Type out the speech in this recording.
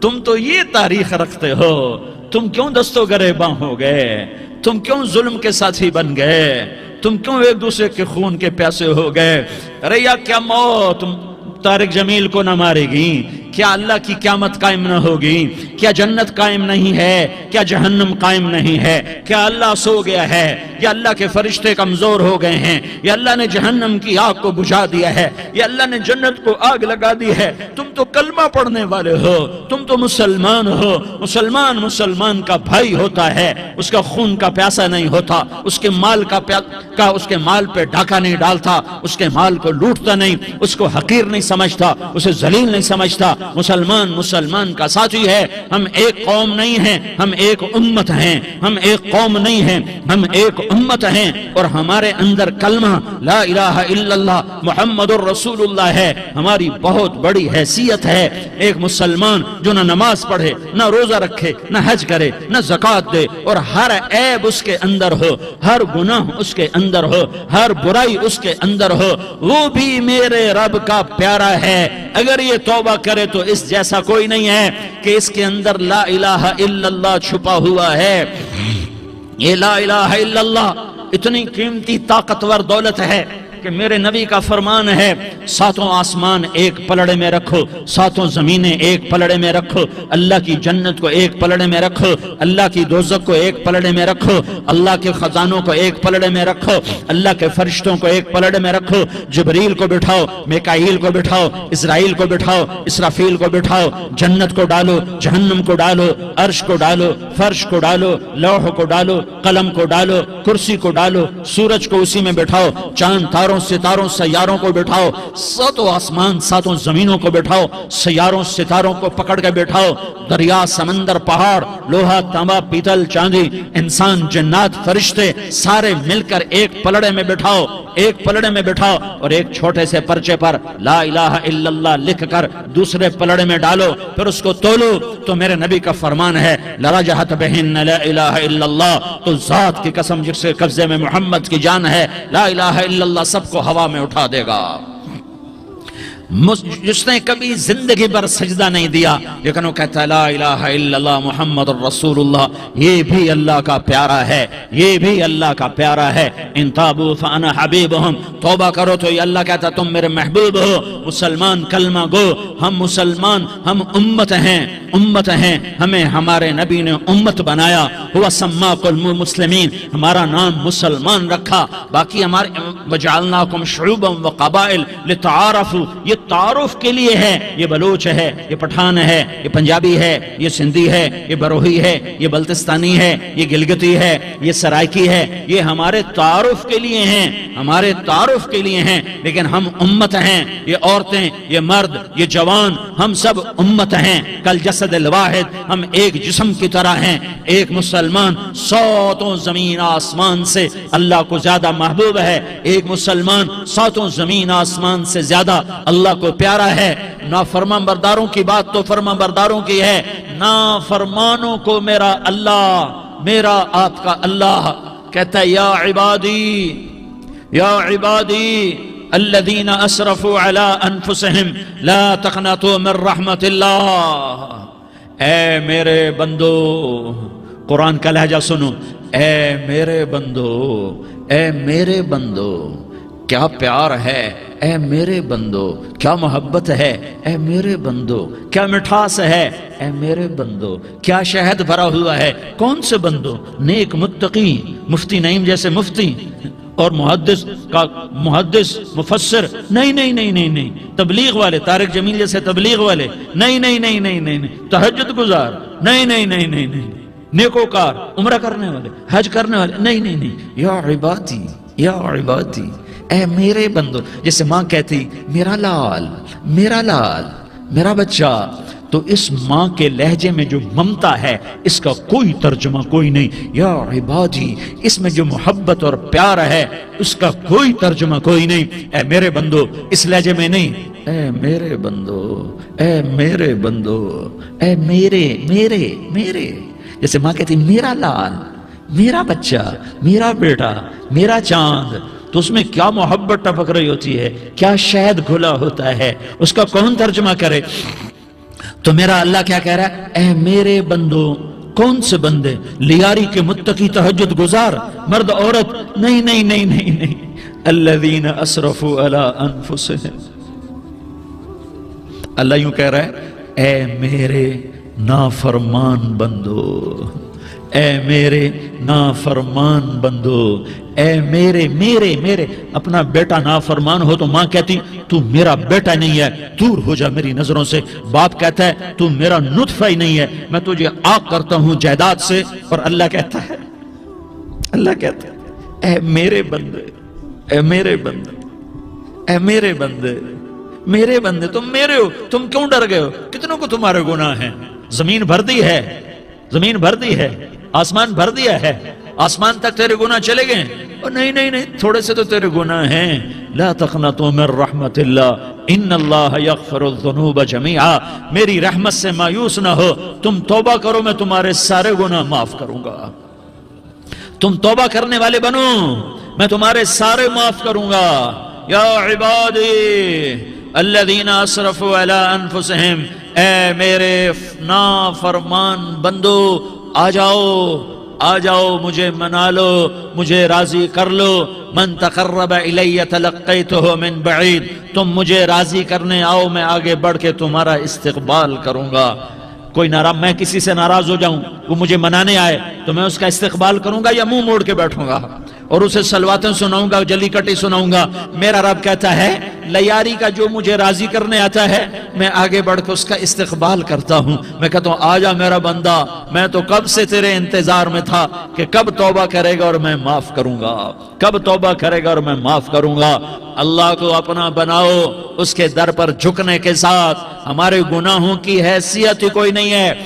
تم تو یہ تاریخ رکھتے ہو، تم کیوں دستوں گریباں ہو گئے؟ تم کیوں ظلم کے ساتھی بن گئے؟ تم کیوں ایک دوسرے کے خون کے پیاسے ہو گئے؟ ارے یا کیا موت طارق جمیل کو نہ مارے گی؟ کیا اللہ کی قیامت قائم نہ ہوگی؟ کیا جنت قائم نہیں ہے؟ کیا جہنم قائم نہیں ہے؟ کیا اللہ سو گیا ہے؟ یا اللہ کے فرشتے کمزور ہو گئے ہیں؟ یا اللہ نے جہنم کی آگ کو بجھا دیا ہے؟ یا اللہ نے جنت کو آگ لگا دی ہے؟ تم تو کلمہ پڑھنے والے ہو، تم تو مسلمان ہو۔ مسلمان کا بھائی ہوتا ہے، اس کا خون کا پیاسا نہیں ہوتا، اس کے مال اس کے مال پہ ڈاکہ نہیں ڈالتا، اس کے مال کو لوٹتا نہیں، اس کو حقیر نہیں سمجھتا، اسے ذلیل نہیں سمجھتا۔ مسلمان کا ساتھی ہے۔ ہم ایک قوم نہیں ہیں، ہم ایک امت ہیں۔ ہم ایک قوم نہیں ہیں، ہم ایک امت ہیں، اور ہمارے اندر کلمہ لا الہ الا اللہ محمد الرسول اللہ ہے۔ ہماری بہت بڑی حیثیت ہے۔ ایک مسلمان جو نہ نماز پڑھے، نہ روزہ رکھے، نہ حج کرے، نہ زکوٰۃ دے، اور ہر عیب اس کے اندر ہو، ہر گناہ اس کے اندر ہو، ہر برائی اس کے اندر ہو، وہ بھی میرے رب کا پیارا ہے۔ اگر یہ توبہ کرے تو اس جیسا کوئی نہیں ہے کہ اس کے اندر لا الہ الا اللہ چھپا ہوا ہے۔ یہ لا الہ الا اللہ اتنی قیمتی طاقتور دولت ہے کہ میرے نبی کا فرمان ہے، ساتوں آسمان ایک پلڑے میں رکھو، ساتوں زمینیں ایک پلڑے میں رکھو، اللہ کی جنت کو ایک پلڑے میں رکھو، اللہ کی دوزخ کو ایک پلڑے میں رکھو، اللہ کے خزانوں کو ایک پلڑے میں رکھو، اللہ کے فرشتوں کو ایک پلڑے میں رکھو، جبریل کو بٹھاؤ، میکائیل کو بٹھاؤ، اسرائیل کو بٹھاؤ، اسرافیل کو بٹھاؤ، جنت کو ڈالو، جہنم کو ڈالو، عرش کو ڈالو، فرش کو ڈالو، لوح کو ڈالو، قلم کو ڈالو، کرسی کو ڈالو، سورج کو اسی میں بٹھاؤ، چاند تاروں ستاروں سیاروں کو بٹھاؤ، ساتوں آسمان ساتوں زمینوں کو بٹھاؤ، سیاروں ستاروں کو پکڑ کے بٹھاؤ، دریا سمندر پہاڑ لوہا تانبا پیتل چاندی انسان جنات فرشتے سارے مل کر ایک پلڑے میں بٹھاؤ، ایک پلڑے میں بٹھاؤ، اور ایک چھوٹے سے پرچے پر لا الہ الا اللہ لکھ کر دوسرے پلڑے میں ڈالو، پھر اس کو تولو تو میرے نبی کا فرمان ہے لرجحت بہن لا الہ الا اللہ، تو ذات کی قسم جس کے قبضے میں محمد کی جان ہے، لا الہ الا اللہ سب کو ہوا میں اٹھا دے گا۔ جس نے کبھی زندگی بھر سجدہ نہیں دیا لیکن وہ کہتا ہے لا الہ الا اللہ محمد الرسول اللہ، یہ بھی اللہ کا پیارا ہے، یہ بھی اللہ کا پیارا ہے۔ ان تابوا فانا حبیبہم، توبہ کرو تو یہ اللہ کہتا تم میرے محبوب ہو۔ مسلمان کلمہ گو، ہم مسلمان، ہم امت ہیں، ہمیں ہمارے نبی نے امت بنایا، ہوا سماکم المسلمین، ہمارا نام مسلمان رکھا، باقی ہمارے وجعلناکم شعوبا وقبائل لتعارفوا، یہ تعارف کے لیے ہے، یہ بلوچ ہے، یہ پٹھان ہے، یہ پنجابی ہے، یہ سندھی ہے، یہ بروہی ہے، یہ بلتستانی ہے، یہ گلگتی ہے، یہ سرائکی ہے، یہ ہمارے تعارف کے لیے ہیں، ہمارے تعارف کے لیے ہیں، لیکن ہم امت ہیں، یہ عورتیں، یہ مرد، یہ جوان، ہم سب امت ہیں، کل جسد الواحد، ہم ایک جسم کی طرح ہیں۔ ایک مسلمان ساتوں زمین آسمان سے اللہ کو زیادہ محبوب ہے، ایک مسلمان ساتوں زمین آسمان سے زیادہ اللہ کو پیارا ہے۔ نافرمان برداروں کی بات تو فرمان برداروں کی ہے، نافرمانوں کو میرا اللہ، میرا آپ کا اللہ کہتا ہے یا عبادی الذین اسرفوا علی انفسہم لا تقنطوا من رحمت اللہ، اے میرے بندو، قرآن کا لہجہ سنو، اے میرے بندو، اے میرے بندو، کیا پیار ہے، اے میرے بندو، کیا محبت ہے، اے میرے بندو، کیا مٹھاس ہے، اے میرے بندو، کیا شہد بھرا ہوا ہے۔ کون سے بندو؟ نیک متقی، مفتی نعیم جیسے مفتی اور محدث مفسر، نہیں، تبلیغ والے، طارق جمیل جیسے تبلیغ والے، نہیں، تہجد گزار، نہیں، نیکوکار، عمرہ کرنے والے، حج کرنے والے، نہیں، یا عبادی، اے میرے بندو، جیسے ماں کہتی میرا لال، میرا بچہ، تو اس ماں کے لہجے میں جو ممتا ہے اس کا کوئی ترجمہ کوئی نہیں۔ یا عبادی، اس میں جو محبت اور پیار ہے اس کا کوئی ترجمہ کوئی نہیں۔ اے میرے بندو اس لہجے میں نہیں، اے میرے بندو، اے میرے بندو، اے میرے، جیسے ماں کہتی میرا لال، میرا بچہ، میرا بیٹا، میرا چاند، تو اس میں کیا محبت ٹپک رہی ہوتی ہے، کیا شہد گھلا ہوتا ہے، اس کا کون ترجمہ کرے۔ تو میرا اللہ کیا کہہ رہا ہے؟ اے میرے بندو، کون سے بندے؟ لیاری کے متقی تہجد گزار مرد عورت؟ نہیں نہیں نہیں نہیں نہیں، الذین اسرفوا علی انفسہم۔ اللہ یوں کہہ رہا ہے اے میرے نافرمان بندو، اے میرے نافرمان بندو، اے میرے میرے میرے۔ اپنا بیٹا نافرمان ہو تو ماں کہتی تو میرا بیٹا نہیں ہے، دور ہو جا میری نظروں سے۔ باپ کہتا ہے تو میرا نطفہ ہی نہیں ہے، میں تجھے عاق کرتا ہوں جائیداد سے۔ اور اللہ کہتا ہے اے میرے بندے، اے میرے بندے، اے میرے بندے، میرے بندے، تم میرے ہو، تم کیوں ڈر گئے ہو؟ کتنوں کو تمہارے گناہ ہیں؟ زمین بھر دی ہے، زمین بھر دی ہے، آسمان بھر دیا ہے، آسمان تک تیرے گناہ چلے گئے؟ اور نہیں نہیں نہیں، تھوڑے سے تو تیرے گناہ ہیں۔ لا تقنطوا من رحمت اللہ ان اللہ یغفر الذنوب جميعا، میری رحمت سے مایوس نہ ہو، تم توبہ کرو، میں تمہارے سارے گناہ معاف کروں گا۔ تم توبہ کرنے والے بنو، میں تمہارے سارے معاف کروں گا۔ یا عبادی الذین اسرفوا علی انفسہم، اے میرے نافرمان بندو، آ جاؤ مجھے منا لو، مجھے راضی کر لو۔ من تقرب الی تلقیتہ من بعید، تم مجھے راضی کرنے آؤ، میں آگے بڑھ کے تمہارا استقبال کروں گا۔ کوئی ناراض، میں کسی سے ناراض ہو جاؤں، وہ مجھے منانے آئے تو میں اس کا استقبال کروں گا یا منہ موڑ کے بیٹھوں گا اور اسے سلواتیں سناؤں گا، جلی کٹی سناؤں گا؟ میرا رب کہتا ہے لیاری کا جو مجھے راضی کرنے آتا ہے، میں آگے بڑھ کے اس کا استقبال کرتا ہوں۔ میں کہتا ہوں آجا میرا بندہ، میں تو کب سے تیرے انتظار میں تھا کہ کب توبہ کرے گا اور میں معاف کروں گا، کب توبہ کرے گا اور میں معاف کروں گا۔ اللہ کو اپنا بناؤ، اس کے در پر جھکنے کے ساتھ ہمارے گناہوں کی حیثیت ہی کوئی نہیں ہے۔